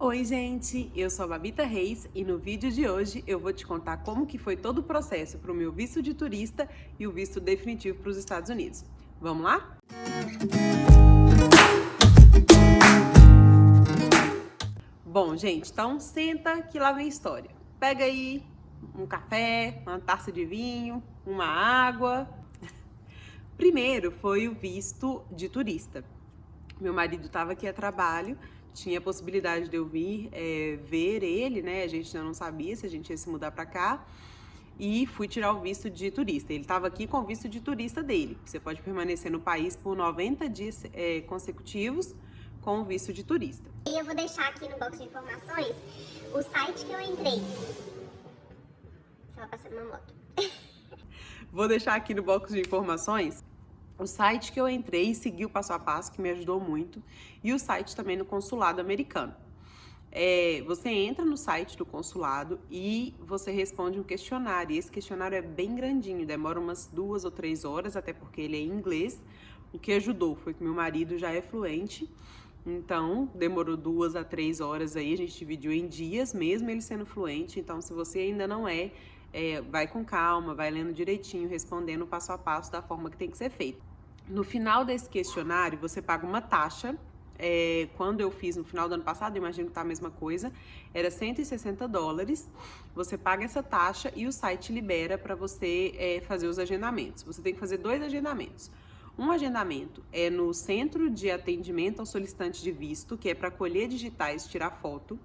Oi gente, eu sou a Babita Reis e no vídeo de hoje eu vou te contar como que foi todo o processo para o meu visto de turista e o visto definitivo para os Estados Unidos. Vamos lá? Bom gente, então senta que lá vem a história. Pega aí um café, uma taça de vinho, uma água. Primeiro foi o visto de turista. Meu marido estava aqui a trabalho, tinha a possibilidade de eu vir ver ele, né? A gente ainda não sabia se a gente ia se mudar para cá. E fui tirar o visto de turista. Ele estava aqui com o visto de turista dele. Você pode permanecer no país por 90 dias consecutivos com o visto de turista. E eu vou deixar aqui no box de informações o site que eu entrei. Estava passando uma moto. Vou deixar aqui no box de informações o site que eu entrei e segui o passo a passo, que me ajudou muito, e o site também no consulado americano. Você entra no site do consulado e você responde um questionário. E esse questionário é bem grandinho, demora umas 2 ou 3 horas, até porque ele é em inglês. O que ajudou foi que meu marido já é fluente, então demorou 2 a 3 horas aí, a gente dividiu em dias, mesmo ele sendo fluente. Então, se você ainda não vai com calma, vai lendo direitinho, respondendo passo a passo da forma que tem que ser feito. No final desse questionário, você paga uma taxa. Quando eu fiz no final do ano passado, imagino que tá a mesma coisa, era $160. Você paga essa taxa e o site libera para você fazer os agendamentos. Você tem que fazer 2 agendamentos. Um agendamento é no Centro de Atendimento ao Solicitante de Visto, que é para colher digitais e tirar foto.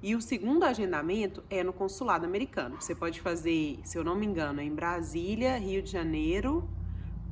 E o segundo agendamento é no consulado americano. Você pode fazer, se eu não me engano, em Brasília, Rio de Janeiro,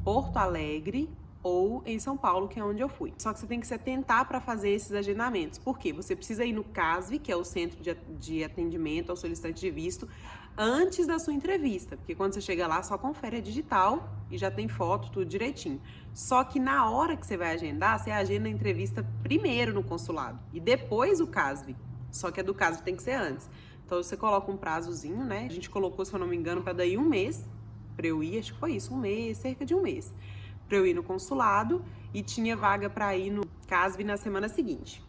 Porto Alegre ou em São Paulo, que é onde eu fui. Só que você tem que se atentar para fazer esses agendamentos. Por quê? Você precisa ir no CASV, que é o Centro de Atendimento ao Solicitante de Visto, antes da sua entrevista. Porque quando você chega lá, só confere a digital e já tem foto, tudo direitinho. Só que na hora que você vai agendar, você agenda a entrevista primeiro no consulado e depois o CASV. Só que a do CASV tem que ser antes. Então você coloca um prazozinho, né? A gente colocou, se eu não me engano, para daí 1 mês para eu ir, acho que foi isso, 1 mês, cerca de 1 mês, para eu ir no consulado, e tinha vaga para ir no CASV na semana seguinte.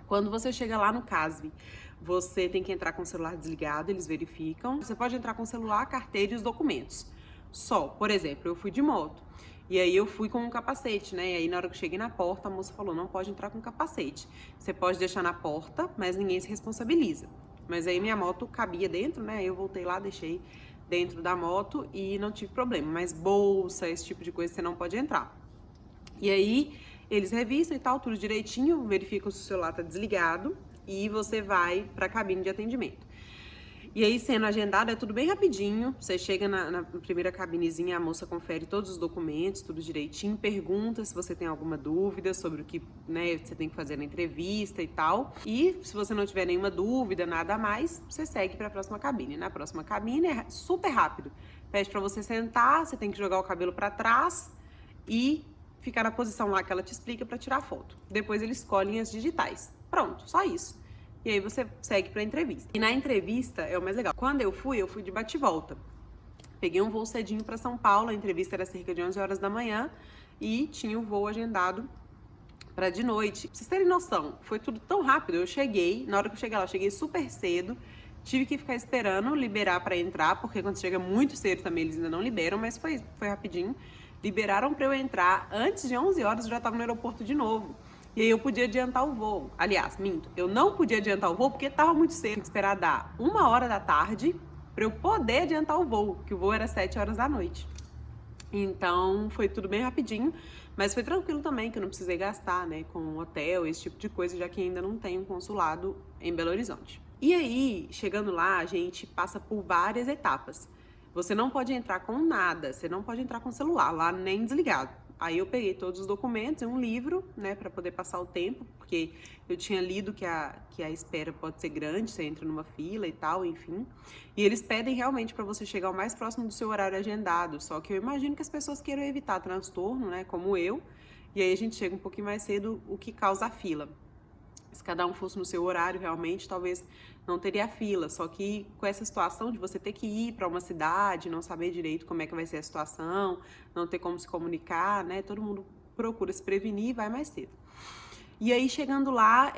Quando você chega lá no CASV, você tem que entrar com o celular desligado, eles verificam. Você pode entrar com o celular, carteira e os documentos. Só, por exemplo, eu fui de moto. E aí eu fui com um capacete, né? E aí na hora que eu cheguei na porta, a moça falou, não pode entrar com capacete. Você pode deixar na porta, mas ninguém se responsabiliza. Mas aí minha moto cabia dentro, né? Eu voltei lá, deixei dentro da moto e não tive problema. Mas bolsa, esse tipo de coisa, você não pode entrar. E aí eles revistam e tal, tudo direitinho, verificam se o celular tá desligado e você vai pra cabine de atendimento. E aí, sendo agendado, é tudo bem rapidinho. Você chega na primeira cabinezinha, a moça confere todos os documentos, tudo direitinho, pergunta se você tem alguma dúvida sobre o que, né, você tem que fazer na entrevista e tal. E se você não tiver nenhuma dúvida, nada a mais, você segue para a próxima cabine. Na próxima cabine é super rápido. Pede para você sentar, você tem que jogar o cabelo para trás e ficar na posição lá que ela te explica para tirar foto. Depois eles escolhem as digitais. Pronto, só isso. E aí você segue pra entrevista. E na entrevista é o mais legal. Quando eu fui de bate-volta. Peguei um voo cedinho pra São Paulo, a entrevista era cerca de 11 horas da manhã e tinha o voo agendado pra de noite. Pra vocês terem noção, foi tudo tão rápido. Eu cheguei, na hora que eu cheguei lá, eu cheguei super cedo. Tive que ficar esperando liberar pra entrar, porque quando chega muito cedo também eles ainda não liberam, mas foi rapidinho. Liberaram pra eu entrar, antes de 11 horas eu já tava no aeroporto de novo. E aí eu podia adiantar o voo. Aliás, minto, eu não podia adiantar o voo porque estava muito cedo. Tinha que esperar dar 1 hora da tarde para eu poder adiantar o voo, que o voo era 7 horas da noite. Então foi tudo bem rapidinho, mas foi tranquilo também, que eu não precisei gastar, né, com hotel, esse tipo de coisa, já que ainda não tem um consulado em Belo Horizonte. E aí, chegando lá, a gente passa por várias etapas. Você não pode entrar com nada, você não pode entrar com o celular lá, nem desligado. Aí eu peguei todos os documentos e um livro, né, para poder passar o tempo, porque eu tinha lido que a espera pode ser grande, você entra numa fila e tal, enfim. E eles pedem realmente para você chegar o mais próximo do seu horário agendado, só que eu imagino que as pessoas queiram evitar transtorno, né, como eu, e aí a gente chega um pouquinho mais cedo, o que causa a fila. Se cada um fosse no seu horário, realmente, talvez não teria fila. Só que com essa situação de você ter que ir para uma cidade, não saber direito como é que vai ser a situação, não ter como se comunicar, né? Todo mundo procura se prevenir e vai mais cedo. E aí, chegando lá,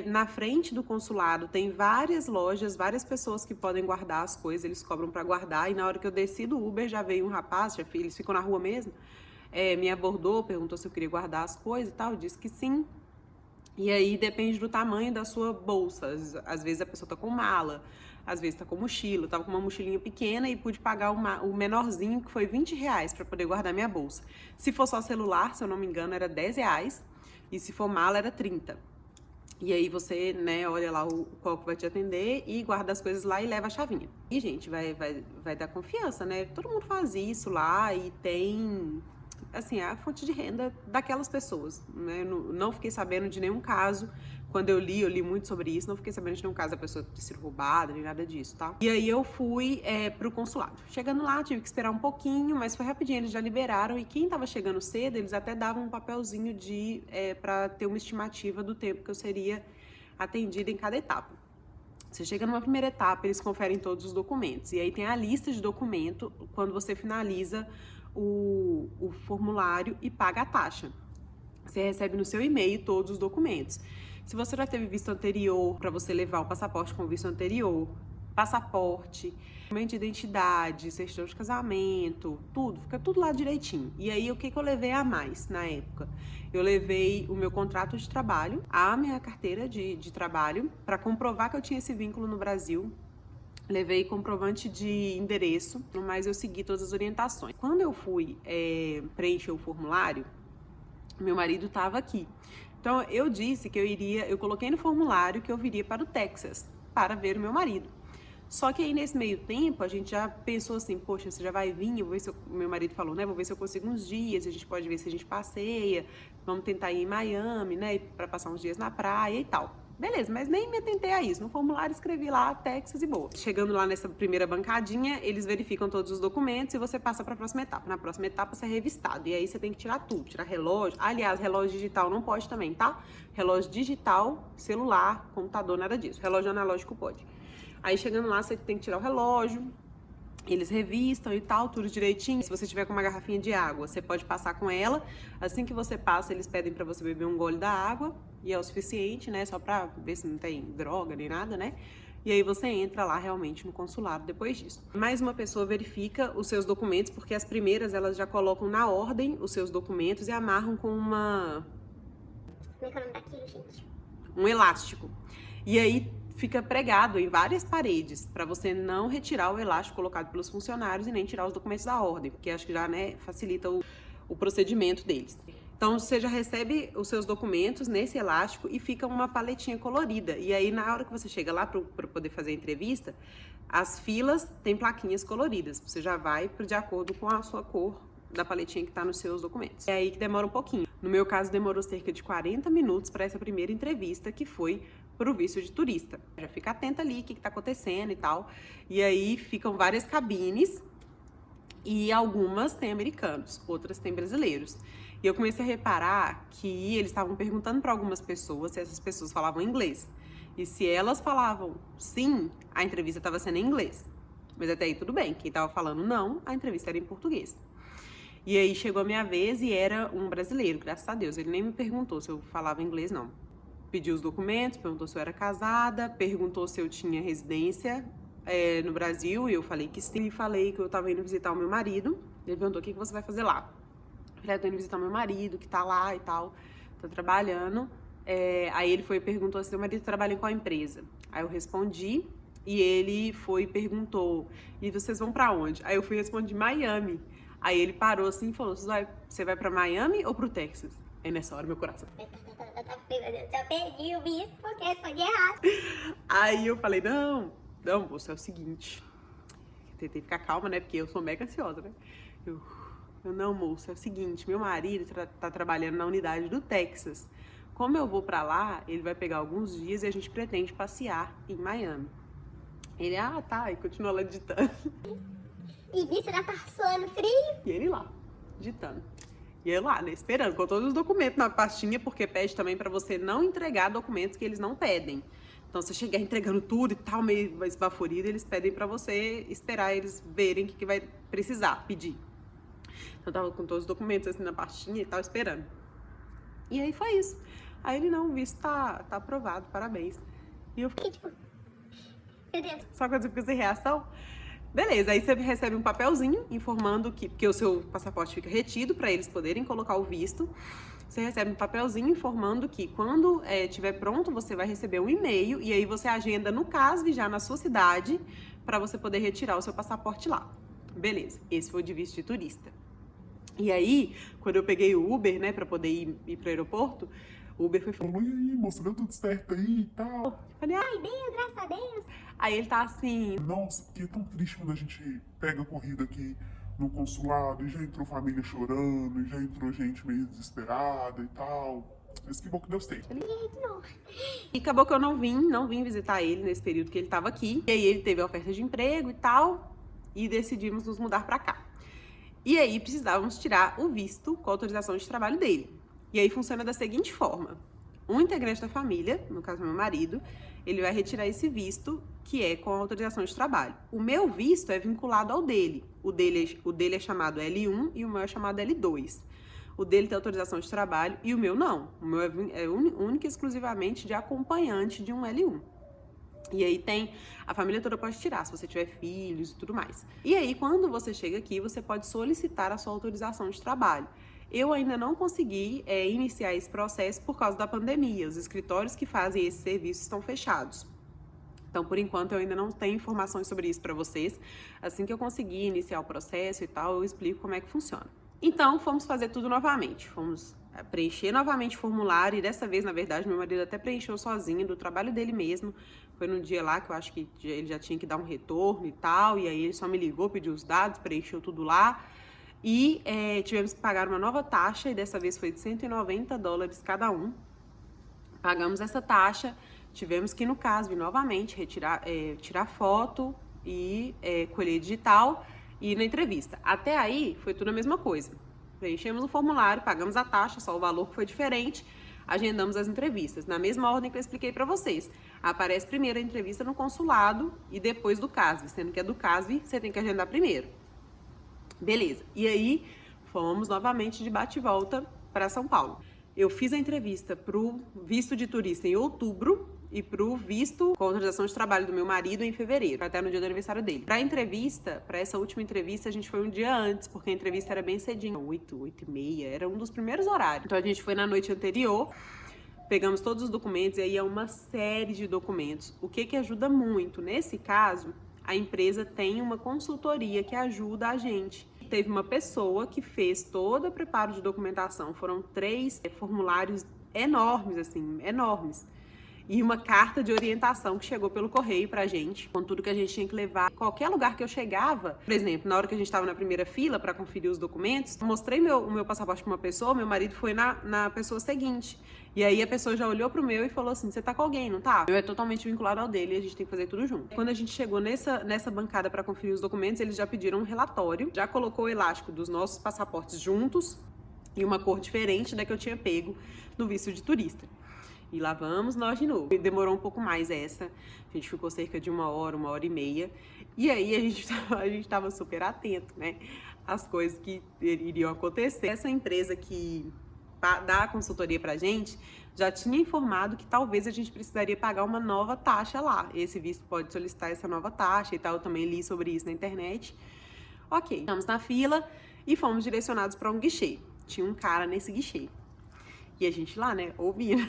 na frente do consulado, tem várias lojas, várias pessoas que podem guardar as coisas, eles cobram para guardar. E na hora que eu desci do Uber, já veio um rapaz, eles ficam na rua mesmo, me abordou, perguntou se eu queria guardar as coisas e tal, eu disse que sim. E aí, depende do tamanho da sua bolsa. Às vezes a pessoa tá com mala, às vezes tá com mochila. Eu tava com uma mochilinha pequena e pude pagar o menorzinho, que foi R$ 20 para poder guardar minha bolsa. Se for só celular, se eu não me engano, era R$ 10. E se for mala, era 30. E aí você, né, olha lá qual que vai te atender e guarda as coisas lá e leva a chavinha. E, gente, vai dar confiança, né? Todo mundo faz isso lá e tem, assim, a fonte de renda daquelas pessoas, né? Não fiquei sabendo de nenhum caso. Quando eu li muito sobre isso, não fiquei sabendo de nenhum caso da pessoa ter sido roubada, nem nada disso, tá? E aí eu fui pro consulado. Chegando lá, tive que esperar um pouquinho, mas foi rapidinho, eles já liberaram. E quem tava chegando cedo, eles até davam um papelzinho pra ter uma estimativa do tempo que eu seria atendida em cada etapa. Você chega numa primeira etapa, eles conferem todos os documentos. E aí tem a lista de documento quando você finaliza o formulário e paga a taxa. Você recebe no seu e-mail todos os documentos. Se você já teve visto anterior, para você levar o passaporte com visto anterior, passaporte, documento de identidade, certidão de casamento, tudo, fica tudo lá direitinho. E aí, o que eu levei a mais na época? Eu levei o meu contrato de trabalho, a minha carteira de trabalho, para comprovar que eu tinha esse vínculo no Brasil. Levei comprovante de endereço, mas eu segui todas as orientações. Quando eu fui preencher o formulário, meu marido estava aqui. Então, eu disse que eu coloquei no formulário que eu viria para o Texas para ver o meu marido. Só que aí, nesse meio tempo, a gente já pensou assim, poxa, você já vai vir? Eu vou ver se meu marido falou, né? Vou ver se eu consigo uns dias, a gente pode ver se a gente passeia, vamos tentar ir em Miami, né? Para passar uns dias na praia e tal. Beleza, mas nem me atentei a isso. No formulário escrevi lá Texas e boa. Chegando lá nessa primeira bancadinha, eles verificam todos os documentos e você passa para a próxima etapa. Na próxima etapa você é revistado. E aí você tem que tirar tudo, tirar relógio. Aliás, relógio digital não pode também, tá? Relógio digital, celular, computador, nada disso. Relógio analógico pode. Aí chegando lá, você tem que tirar o relógio. Eles revistam e tal, tudo direitinho. Se você tiver com uma garrafinha de água, você pode passar com ela. Assim que você passa, eles pedem pra você beber um gole da água. E é o suficiente, né? Só pra ver se não tem droga nem nada, né? E aí você entra lá realmente no consulado depois disso. Mais uma pessoa verifica os seus documentos, porque as primeiras elas já colocam na ordem os seus documentos e amarram com uma... Como é que é o nome daquilo, gente? Um elástico. E aí fica pregado em várias paredes para você não retirar o elástico colocado pelos funcionários e nem tirar os documentos da ordem, porque acho que já, né, facilita o procedimento deles. Então você já recebe os seus documentos nesse elástico e fica uma paletinha colorida. E aí na hora que você chega lá para poder fazer a entrevista, as filas têm plaquinhas coloridas. Você já vai de acordo com a sua cor da paletinha que está nos seus documentos. É aí que demora um pouquinho. No meu caso, demorou cerca de 40 minutos para essa primeira entrevista, que foi pro visto de turista. Já fica atenta ali, o que tá acontecendo e tal. E aí ficam várias cabines e algumas têm americanos, outras têm brasileiros. E eu comecei a reparar que eles estavam perguntando para algumas pessoas se essas pessoas falavam inglês. E se elas falavam sim, a entrevista estava sendo em inglês. Mas até aí tudo bem, quem estava falando não, a entrevista era em português. E aí chegou a minha vez e era um brasileiro, graças a Deus. Ele nem me perguntou se eu falava inglês, não. Pediu os documentos, perguntou se eu era casada, perguntou se eu tinha residência no Brasil, e eu falei que sim, e falei que eu tava indo visitar o meu marido. Ele perguntou, o que você vai fazer lá? Eu falei, eu tô indo visitar o meu marido, que tá lá e tal, tô trabalhando. Aí ele foi e perguntou se meu marido trabalha em qual empresa. Aí eu respondi, e ele foi e perguntou, e vocês vão pra onde? Aí eu fui e respondi, Miami. Aí ele parou assim e falou, você vai pra Miami ou pro Texas? Aí nessa hora meu coração... Eu perdi o visto porque respondi errado. Aí eu falei, não, moça, é o seguinte. Tentei ficar calma, né? Porque eu sou mega ansiosa, né? Eu não, moça, é o seguinte, meu marido tá trabalhando na unidade do Texas. Como eu vou pra lá, ele vai pegar alguns dias e a gente pretende passear em Miami. Ele, tá, e continua lá digitando. E nisso já tá suando frio. E ele lá, digitando. E eu lá, né, esperando, com todos os documentos na pastinha, porque pede também pra você não entregar documentos que eles não pedem. Então, você chegar entregando tudo e tal, meio esbaforido, eles pedem pra você esperar eles verem o que vai precisar, pedir. Então, eu tava com todos os documentos assim na pastinha e tava esperando. E aí foi isso. Aí ele, não, o visto tá aprovado, parabéns. E eu fiquei, tipo, meu Deus. só que eu fiquei sem reação. Beleza, aí você recebe um papelzinho informando porque o seu passaporte fica retido para eles poderem colocar o visto. Você recebe um papelzinho informando que quando estiver pronto, você vai receber um e-mail e aí você agenda no CASV já na sua cidade para você poder retirar o seu passaporte lá. Beleza, esse foi o de visto de turista. E aí, quando eu peguei o Uber, né, para poder ir pro aeroporto, o Uber foi falando, E aí, moça, deu tudo certo aí e tal? falei, ah, Ai, Deus, graças a Deus. aí ele tá assim, Nossa, porque é tão triste quando a gente pega a corrida aqui no consulado e já entrou família chorando, e já entrou gente meio desesperada e tal. Mas que bom que deu certo. e acabou que eu não vim visitar ele nesse período que ele tava aqui. E aí ele teve a oferta de emprego e tal, e decidimos nos mudar pra cá. E aí precisávamos tirar o visto com a autorização de trabalho dele. E aí funciona da seguinte forma: um integrante da família, no caso meu marido, ele vai retirar esse visto que é com a autorização de trabalho. O meu visto é vinculado ao dele. O dele é chamado L1 e o meu é chamado L2. O dele tem autorização de trabalho e o meu não. O meu é único e exclusivamente de acompanhante de um L1. E aí a família toda pode tirar, se você tiver filhos e tudo mais. E aí, quando você chega aqui, você pode solicitar a sua autorização de trabalho. Eu ainda não consegui iniciar esse processo por causa da pandemia. Os escritórios que fazem esse serviço estão fechados. Então, por enquanto, eu ainda não tenho informações sobre isso para vocês. Assim que eu conseguir iniciar o processo e tal, eu explico como é que funciona. Então, fomos fazer tudo novamente. Fomos preencher novamente o formulário e dessa vez, na verdade, meu marido até preencheu sozinho, do trabalho dele mesmo. Foi num dia lá que eu acho que ele já tinha que dar um retorno e tal, e aí ele só me ligou, pediu os dados, preencheu tudo lá. E tivemos que pagar uma nova taxa, e dessa vez foi de $190 cada um. Pagamos essa taxa, tivemos que ir no CASV novamente, tirar foto e colher digital e ir na entrevista. Até aí foi tudo a mesma coisa. Preenchemos o formulário, pagamos a taxa, só o valor que foi diferente, agendamos as entrevistas. Na mesma ordem que eu expliquei para vocês. Aparece primeiro a entrevista no consulado e depois do CASV, sendo que a do CASV você tem que agendar primeiro. Beleza. E aí fomos novamente de bate e volta para São Paulo. Eu fiz a entrevista pro visto de turista em outubro e pro visto com autorização de trabalho do meu marido em fevereiro, até no dia do aniversário dele. Pra entrevista, pra essa última entrevista, a gente foi um dia antes, porque a entrevista era bem cedinho, 8h30, era um dos primeiros horários. Então a gente foi na noite anterior, pegamos todos os documentos, e aí é uma série de documentos. O que ajuda muito? Nesse caso, a empresa tem uma consultoria que ajuda a gente. Teve uma pessoa que fez todo o preparo de documentação, foram 3 formulários enormes, assim, enormes. E uma carta de orientação que chegou pelo correio pra gente, com tudo que a gente tinha que levar. Qualquer lugar que eu chegava, por exemplo, na hora que a gente estava na primeira fila para conferir os documentos, mostrei o meu passaporte para uma pessoa, meu marido foi na pessoa seguinte. E aí a pessoa já olhou pro meu e falou assim, você tá com alguém, não tá? O meu é totalmente vinculado ao dele e a gente tem que fazer tudo junto. Quando a gente chegou nessa bancada para conferir os documentos, eles já pediram um relatório, já colocou o elástico dos nossos passaportes juntos e uma cor diferente da que eu tinha pego no visto de turista. E lá vamos nós de novo. Demorou um pouco mais essa. A gente ficou cerca de 1h, 1h30. E aí a gente tava super atento, né? Às coisas que iriam acontecer. Essa empresa que dá a consultoria pra gente já tinha informado que talvez a gente precisaria pagar uma nova taxa lá. Esse visto pode solicitar essa nova taxa e tal. Eu também li sobre isso na internet. Ok, estamos na fila e fomos direcionados para um guichê. Tinha um cara nesse guichê. E a gente lá, né, ouvindo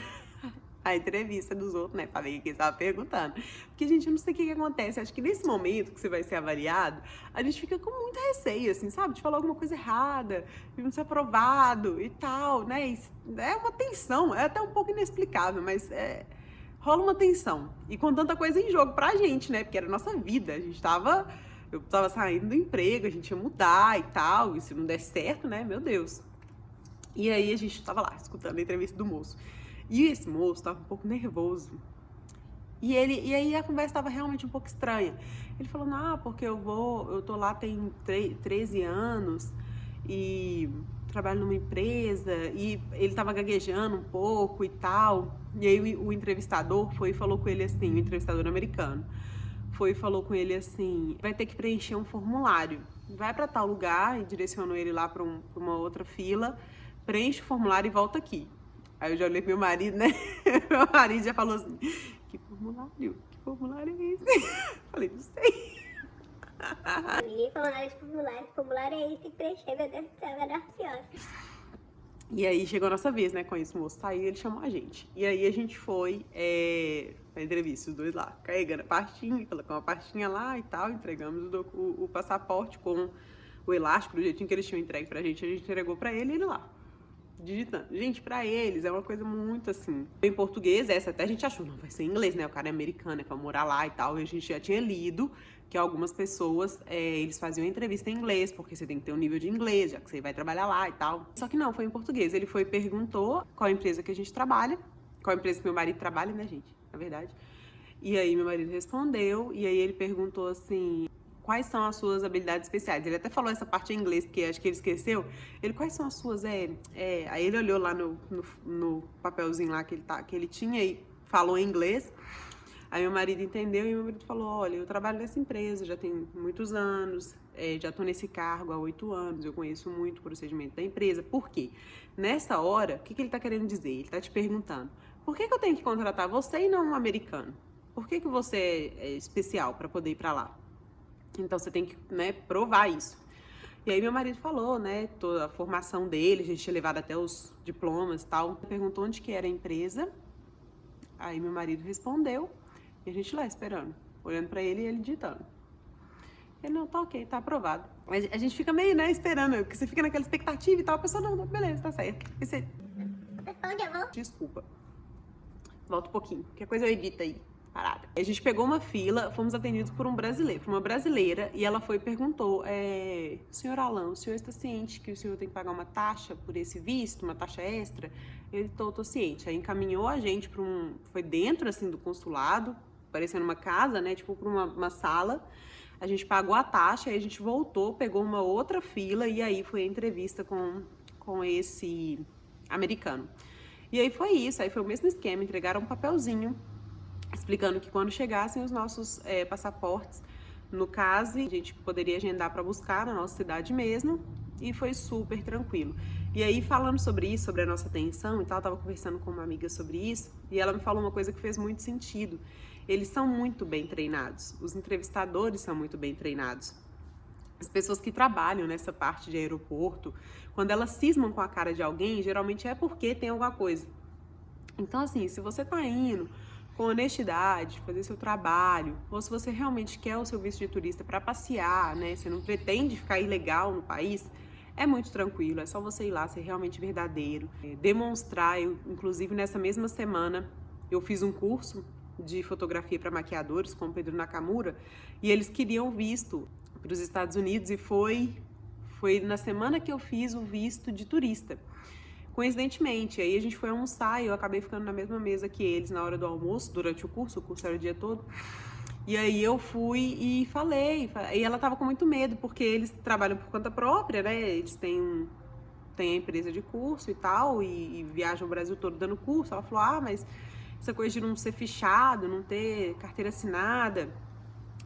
a entrevista dos outros, né, pra ver o que eles estavam perguntando. Porque, gente, eu não sei o que acontece. Acho que nesse momento que você vai ser avaliado, a gente fica com muito receio, assim, sabe? De falar alguma coisa errada, de não ser aprovado e tal, né? É uma tensão, é até um pouco inexplicável, mas rola uma tensão. E com tanta coisa em jogo pra gente, né? Porque era a nossa vida. Eu tava saindo do emprego, a gente ia mudar e tal, e se não der certo, né? Meu Deus. E aí a gente tava lá, escutando a entrevista do moço. E esse moço tava um pouco nervoso. E aí a conversa tava realmente um pouco estranha. Ele falou, não, porque eu tô lá tem 13 anos e trabalho numa empresa, e ele tava gaguejando um pouco e tal. E aí o entrevistador foi e falou com ele assim, o entrevistador americano, foi e falou com ele assim, vai ter que preencher um formulário. Vai pra tal lugar, e direcionou ele lá pra uma outra fila, preenche o formulário e volta aqui. Aí eu já olhei pro meu marido, né? Meu marido já falou assim, que formulário? Que formulário é esse? Falei, não sei. Ninguém falou nada de formulário. Formulário é esse que preencher, meu Deus do céu, minha Nossa Senhora. E aí chegou a nossa vez, né, com esse moço saiu, ele chamou a gente. E aí a gente foi pra entrevista, os dois lá, carregando a pastinha, colocamos uma pastinha lá e tal, entregamos o passaporte com o elástico, do jeitinho que eles tinham entregue pra gente, a gente entregou pra ele e ele lá, digitando. Gente, pra eles é uma coisa muito assim, em português, essa até a gente achou, não, vai ser em inglês, né, o cara é americano, é pra morar lá e tal, e a gente já tinha lido que algumas pessoas, eles faziam entrevista em inglês, porque você tem que ter um nível de inglês, já que você vai trabalhar lá e tal. Só que não, foi em português. Ele foi e perguntou qual empresa que a gente trabalha, qual empresa que meu marido trabalha, né, gente? Na verdade. E aí meu marido respondeu, e aí ele perguntou assim, quais são as suas habilidades especiais? Ele até falou essa parte em inglês, porque acho que ele esqueceu. Ele, quais são as suas, Aí ele olhou lá no papelzinho lá que ele tinha e falou em inglês. Aí meu marido entendeu e meu marido falou, olha, eu trabalho nessa empresa, já tem muitos anos, já estou nesse cargo há 8 anos, eu conheço muito o procedimento da empresa. Por quê? Nessa hora, o que ele está querendo dizer? Ele está te perguntando, por que eu tenho que contratar você e não um americano? Por que você é especial para poder ir para lá? Então você tem que, né, provar isso. E aí meu marido falou, né, toda a formação dele, a gente tinha levado até os diplomas e tal. Perguntou onde que era a empresa, aí meu marido respondeu. E a gente lá esperando, olhando pra ele e ele digitando. Ele, não, tá ok, tá aprovado. A gente fica meio, né, esperando, porque você fica naquela expectativa e tal, a pessoa, não, beleza, tá certo. E você... Onde eu vou? Desculpa. Volta um pouquinho, qualquer coisa eu edito aí, parada. A gente pegou uma fila, fomos atendidos por uma brasileira, e ela foi e perguntou, senhor Alan, o senhor está ciente que o senhor tem que pagar uma taxa por esse visto, uma taxa extra? Ele, tô ciente. Aí encaminhou a gente para foi dentro, assim, do consulado, parecendo uma casa, né, tipo para uma sala. A gente pagou a taxa, aí a gente voltou, pegou uma outra fila e aí foi a entrevista com esse americano. E aí foi isso, aí foi o mesmo esquema, entregaram um papelzinho explicando que quando chegassem os nossos passaportes, no caso, a gente poderia agendar para buscar na nossa cidade mesmo, e foi super tranquilo. E aí, falando sobre isso, sobre a nossa atenção e tal, eu tava conversando com uma amiga sobre isso, e ela me falou uma coisa que fez muito sentido. Eles são muito bem treinados, os entrevistadores são muito bem treinados. As pessoas que trabalham nessa parte de aeroporto, quando elas cismam com a cara de alguém, geralmente é porque tem alguma coisa. Então, assim, se você tá indo com honestidade, fazer seu trabalho, ou se você realmente quer o seu visto de turista para passear, né, você não pretende ficar ilegal no país, é muito tranquilo, é só você ir lá, ser realmente verdadeiro, demonstrar. Eu, inclusive, nessa mesma semana, eu fiz um curso de fotografia para maquiadores com o Pedro Nakamura, e eles queriam visto para os Estados Unidos, e foi na semana que eu fiz o visto de turista. Coincidentemente, aí a gente foi almoçar e eu acabei ficando na mesma mesa que eles na hora do almoço, durante o curso era o dia todo. E aí eu fui e falei, e ela tava com muito medo, porque eles trabalham por conta própria, né? Eles têm a empresa de curso e tal, e viajam o Brasil todo dando curso. Ela falou, mas essa coisa de não ser fichado, não ter carteira assinada.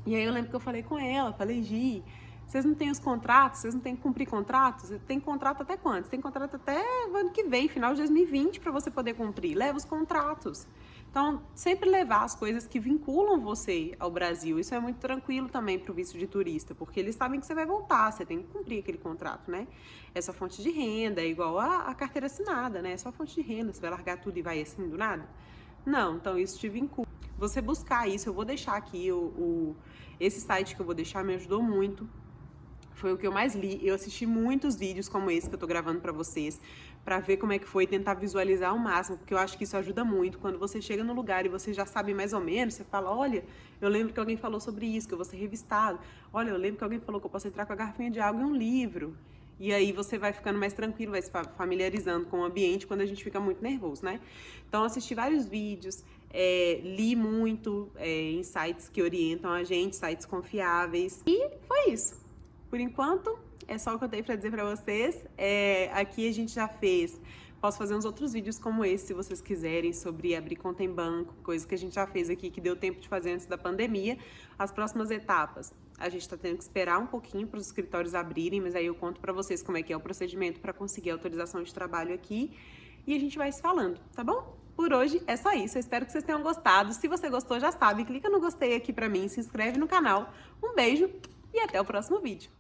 E aí eu lembro que eu falei com ela, falei, Gi, vocês não têm os contratos? Vocês não têm que cumprir contratos? Tem contrato até quando? Você tem contrato até o ano que vem, final de 2020, para você poder cumprir. Leva os contratos. Então, sempre levar as coisas que vinculam você ao Brasil. Isso é muito tranquilo também para o visto de turista, porque eles sabem que você vai voltar, você tem que cumprir aquele contrato, né? É sua fonte de renda, é igual a carteira assinada, né? É sua fonte de renda, você vai largar tudo e vai assim do nada? Não, então isso te vincula. Você buscar isso, eu vou deixar aqui, esse site que eu vou deixar me ajudou muito. Foi o que eu mais li. Eu assisti muitos vídeos como esse que eu tô gravando pra vocês, pra ver como é que foi e tentar visualizar ao máximo, porque eu acho que isso ajuda muito. Quando você chega no lugar e você já sabe mais ou menos, você fala, olha, eu lembro que alguém falou sobre isso, que eu vou ser revistado. Olha, eu lembro que alguém falou que eu posso entrar com a garrafinha de água e um livro. E aí você vai ficando mais tranquilo, vai se familiarizando com o ambiente quando a gente fica muito nervoso, né? Então, assisti vários vídeos, li muito em sites que orientam a gente, sites confiáveis. E foi isso. Por enquanto, é só o que eu tenho para dizer para vocês. Aqui a gente já fez, posso fazer uns outros vídeos como esse, se vocês quiserem, sobre abrir conta em banco, coisa que a gente já fez aqui, que deu tempo de fazer antes da pandemia. As próximas etapas, a gente está tendo que esperar um pouquinho para os escritórios abrirem, mas aí eu conto para vocês como é que é o procedimento para conseguir a autorização de trabalho aqui. e a gente vai se falando, tá bom? Por hoje é só isso, eu espero que vocês tenham gostado. Se você gostou, já sabe, clica no gostei aqui pra mim, se inscreve no canal. Um beijo e até o próximo vídeo.